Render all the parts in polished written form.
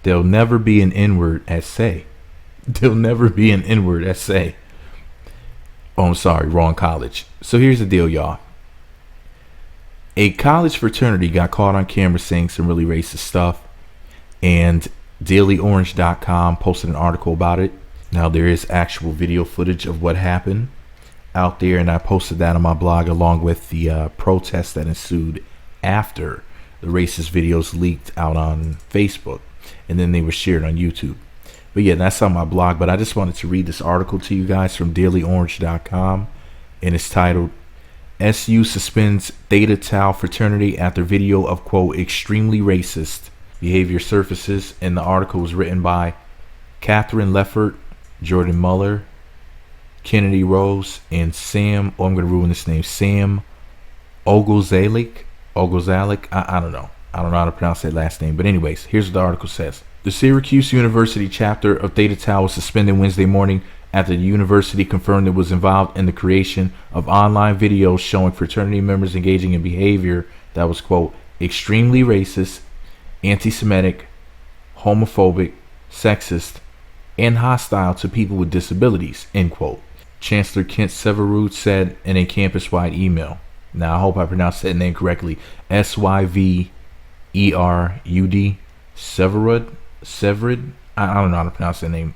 There'll never be an N-word at say. There'll never be an N-word at say. Oh, I'm sorry, wrong college. So here's the deal, y'all. A college fraternity got caught on camera saying some really racist stuff, and dailyorange.com posted an article about it. Now, there is actual video footage of what happened out there, and I posted that on my blog along with the protests that ensued after the racist videos leaked out on Facebook, and then they were shared on YouTube. But yeah, that's on my blog. But I just wanted to read this article to you guys from dailyorange.com, and it's titled SU Suspends Theta Tau Fraternity After Video of, quote, extremely racist behavior surfaces. And the article was written by Catherine Leffert, Jordan Muller, Kennedy Rose, and Sam, I'm going to ruin this name, Sam Ogozalik. I don't know. I don't know how to pronounce that last name. But anyways, here's what the article says. The Syracuse University chapter of Theta Tau was suspended Wednesday morning after the university confirmed it was involved in the creation of online videos showing fraternity members engaging in behavior that was, quote, extremely racist, anti-Semitic, homophobic, sexist, and hostile to people with disabilities, end quote. Chancellor Kent Severud said in a campus-wide email. Now, I hope I pronounced that name correctly. Syverud. Severud? I don't know how to pronounce that name.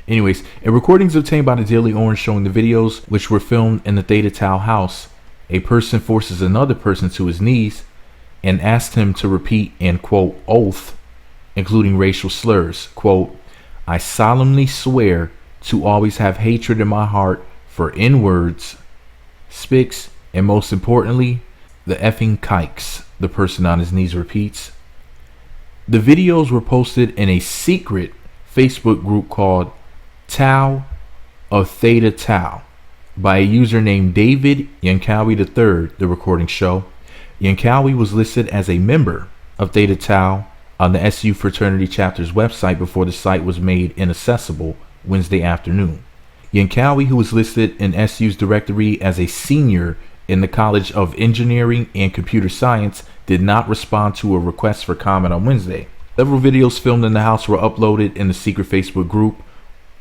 Anyways, in recordings obtained by the Daily Orange showing the videos, which were filmed in the Theta Tau house, a person forces another person to his knees and asks him to repeat an, quote, oath, including racial slurs. Quote, I solemnly swear to always have hatred in my heart for N-words, spics, and most importantly, the effing kikes, the person on his knees repeats. The videos were posted in a secret Facebook group called Tau of Theta Tau by a user named David Yankawi III, the recordings show. Yankawi was listed as a member of Theta Tau on the SU Fraternity chapter's website before the site was made inaccessible Wednesday afternoon. Yankawi, who was listed in SU's directory as a senior in the College of Engineering and Computer Science, did not respond to a request for comment on Wednesday. Several videos filmed in the house were uploaded in the secret Facebook group.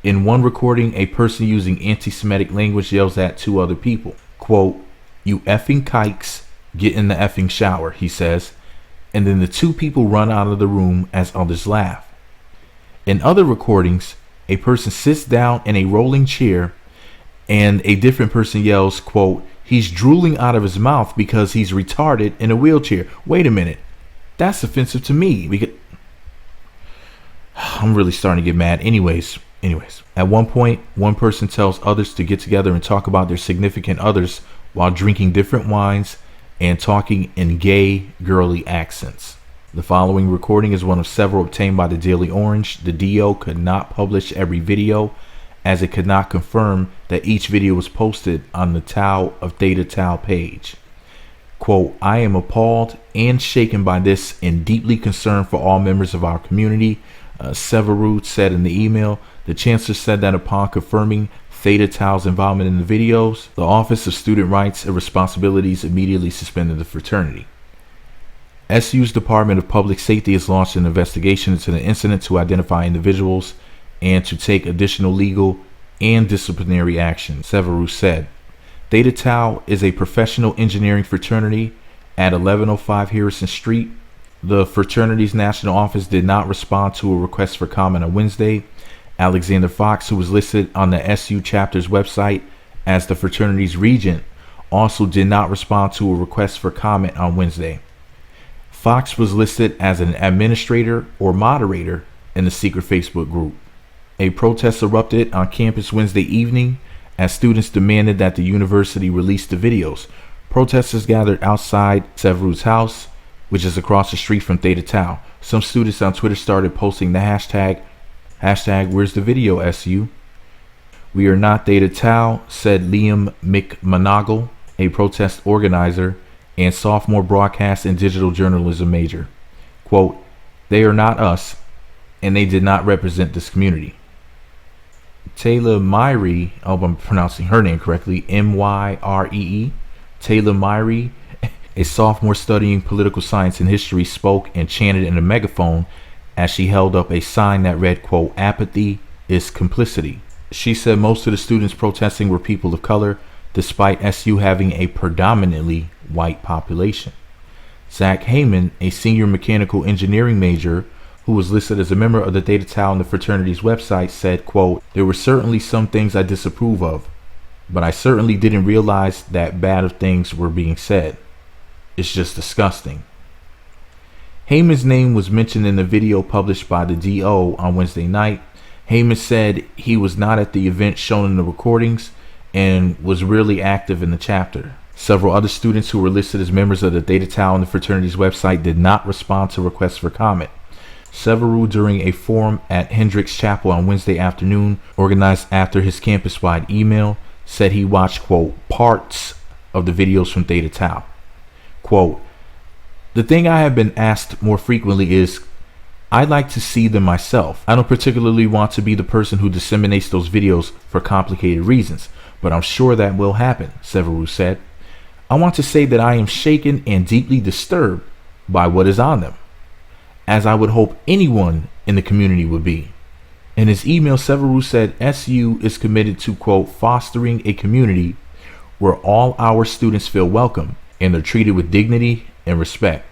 In one recording, a person using anti-Semitic language yells at two other people. Quote, you effing kikes, get in the effing shower, he says. And then the two people run out of the room as others laugh. In other recordings, a person sits down in a rolling chair and a different person yells, quote, he's drooling out of his mouth because he's retarded in a wheelchair. Wait a minute. That's offensive to me. I'm really starting to get mad. Anyways, at one point, one person tells others to get together and talk about their significant others while drinking different wines and talking in gay, girly accents. The following recording is one of several obtained by the Daily Orange. The DO could not publish every video, as it could not confirm that each video was posted on the Tau of Theta Tau page. Quote, I am appalled and shaken by this and deeply concerned for all members of our community, Severud said in the email. The chancellor said that upon confirming Theta Tau's involvement in the videos, the Office of Student Rights and Responsibilities immediately suspended the fraternity. SU's Department of Public Safety has launched an investigation into the incident to identify individuals and to take additional legal and disciplinary action, Severud said. Theta Tau is a professional engineering fraternity at 1105 Harrison Street. The fraternity's national office did not respond to a request for comment on Wednesday. Alexander Fox, who was listed on the SU chapter's website as the fraternity's regent, also did not respond to a request for comment on Wednesday. Fox was listed as an administrator or moderator in the secret Facebook group. A protest erupted on campus Wednesday evening as students demanded that the university release the videos. Protesters gathered outside Severud's house, which is across the street from Theta Tau. Some students on Twitter started posting the hashtag where's the video, SU? We are not Theta Tau, said Liam McMonagle, a protest organizer and sophomore broadcast and digital journalism major. Quote, they are not us, and they did not represent this community. Taylor Myrie, I hope I'm pronouncing her name correctly, Myree, Taylor Myrie, a sophomore studying political science and history, spoke and chanted in a megaphone as she held up a sign that read, quote, "Apathy is complicity." She said most of the students protesting were people of color, despite SU having a predominantly white population. Zack Heyman, a senior mechanical engineering major who was listed as a member of the Theta Tau on the fraternity's website, said, quote, "There were certainly some things I disapprove of, but I certainly didn't realize that bad of things were being said. It's just disgusting." Heyman's name was mentioned in the video published by the DO on Wednesday night. Heyman said he was not at the event shown in the recordings and was really active in the chapter. Several other students who were listed as members of the Theta Tau on the fraternity's website did not respond to requests for comment. Several, during a forum at Hendricks Chapel on Wednesday afternoon, organized after his campus-wide email, said he watched, quote, "parts of the videos from Theta Tau." Quote, "The thing I have been asked more frequently is, I'd like to see them myself. I don't particularly want to be the person who disseminates those videos for complicated reasons, but I'm sure that will happen," Severu said. "I want to say that I am shaken and deeply disturbed by what is on them, as I would hope anyone in the community would be." In his email, Severu said SU is committed to, quote, "fostering a community where all our students feel welcome and are treated with dignity and respect.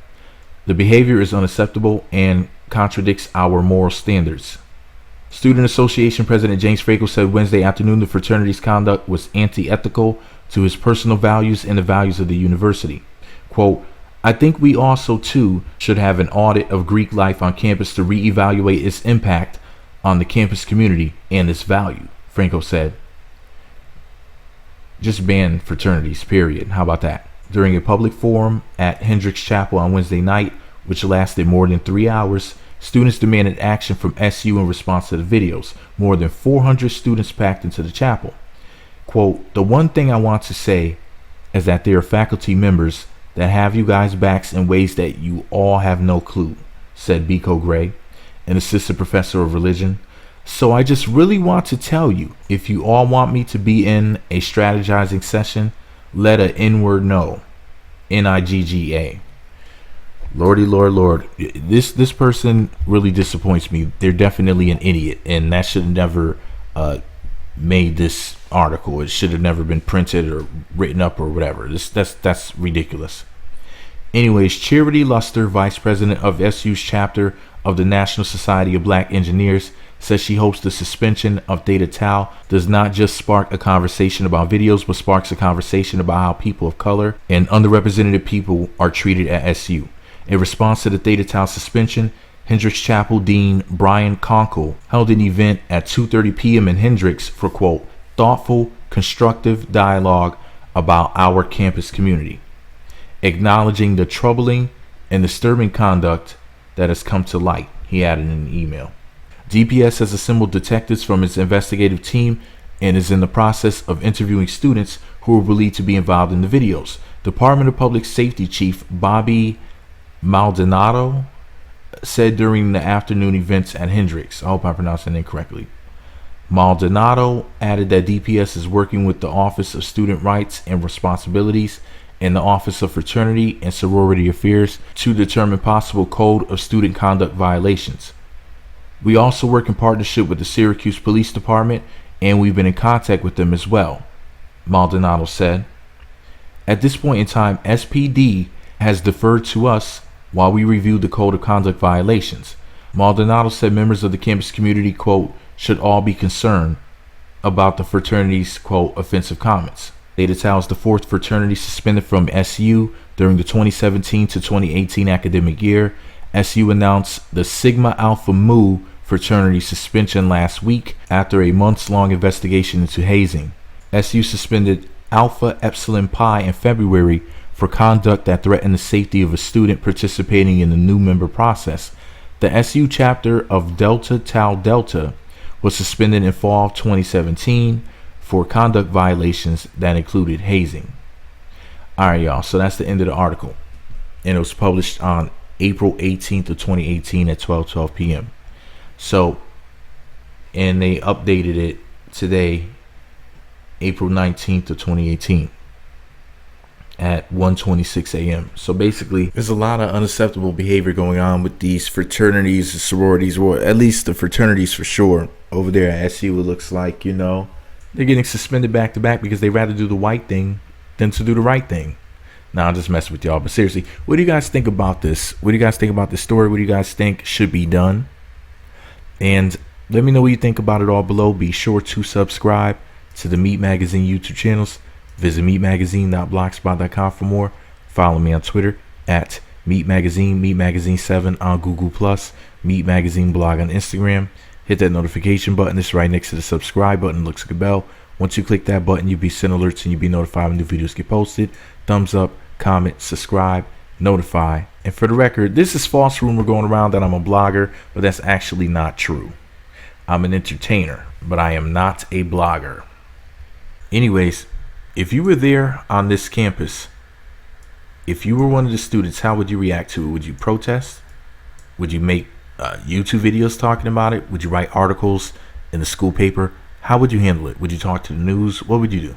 The behavior is unacceptable and contradicts our moral standards." Student Association President James Frankel said Wednesday afternoon the fraternity's conduct was anti-ethical to his personal values and the values of the university. Quote, "I think we also, too, should have an audit of Greek life on campus to reevaluate its impact on the campus community and its value," Franco said. Just ban fraternities, period. How about that? During a public forum at Hendricks Chapel on Wednesday night, which lasted more than 3 hours, students demanded action from SU in response to the videos. More than 400 students packed into the chapel. Quote, "The one thing I want to say is that there are faculty members that have you guys' backs in ways that you all have no clue," said Biko Gray, an assistant professor of religion. "So I just really want to tell you, if you all want me to be in a strategizing session, let a N-word know. N-I-G-G-A." Lordy, Lord. This person really disappoints me. They're definitely an idiot, and that should have never made this article. It should have never been printed or written up or whatever. That's ridiculous. Anyways, Charity Luster, vice president of SU's chapter of the National Society of Black Engineers, says she hopes the suspension of Theta Tau does not just spark a conversation about videos, but sparks a conversation about how people of color and underrepresented people are treated at SU. In response to the Theta Tau suspension, Hendricks Chapel Dean Brian Conkle held an event at 2:30 p.m. in Hendricks for, quote, "thoughtful, constructive dialogue about our campus community," acknowledging the troubling and disturbing conduct that has come to light, he added in an email. DPS has assembled detectives from its investigative team and is in the process of interviewing students who were believed to be involved in the videos. Department of Public Safety Chief Bobby Maldonado said during the afternoon events at Hendricks. I hope I pronounced that incorrectly. Maldonado added that DPS is working with the Office of Student Rights and Responsibilities and the Office of Fraternity and Sorority Affairs to determine possible code of student conduct violations. "We also work in partnership with the Syracuse Police Department, and we've been in contact with them as well," Maldonado said. "At this point in time, SPD has deferred to us while we review the code of conduct violations." Maldonado said members of the campus community, quote, "should all be concerned about the fraternity's, quote, offensive comments." Theta Tau is the fourth fraternity suspended from SU during the 2017 to 2018 academic year. SU announced the Sigma Alpha Mu fraternity suspension last week after a months-long investigation into hazing. SU suspended Alpha Epsilon Pi in February for conduct that threatened the safety of a student participating in the new member process. The SU chapter of Delta Tau Delta was suspended in fall of 2017 for conduct violations that included hazing. Alright, y'all, so that's the end of the article. And it was published on April 18th of 2018 at 12:12 p.m. So, and they updated it today, April 19th of 2018. at 1:26 a.m. So basically, there's a lot of unacceptable behavior going on with these fraternities and sororities, or at least the fraternities for sure. Over there at SU, it looks like, you know, they're getting suspended back to back because they rather do the white thing than to do the right thing. Now, I'm just messing with y'all, but seriously, what do you guys think about this? What do you guys think about this story? What do you guys think should be done? And let me know what you think about it all below. Be sure to subscribe to the Meat Magazine YouTube channels. Visit meatmagazine.blogspot.com for more. Follow me on Twitter at Meat Magazine, Meat Magazine 7 on Google+, Meat Magazine blog on Instagram. Hit that notification button. It's right next to the subscribe button. It looks like a bell. Once you click that button, you'll be sent alerts and you'll be notified when new videos get posted. Thumbs up, comment, subscribe, notify. And for the record, this is false rumor going around that I'm a blogger, but that's actually not true. I'm an entertainer, but I am not a blogger. Anyways, if you were there on this campus, if you were one of the students, how would you react to it? Would you protest? Would you make YouTube videos talking about it? Would you write articles in the school paper? How would you handle it? Would you talk to the news? What would you do?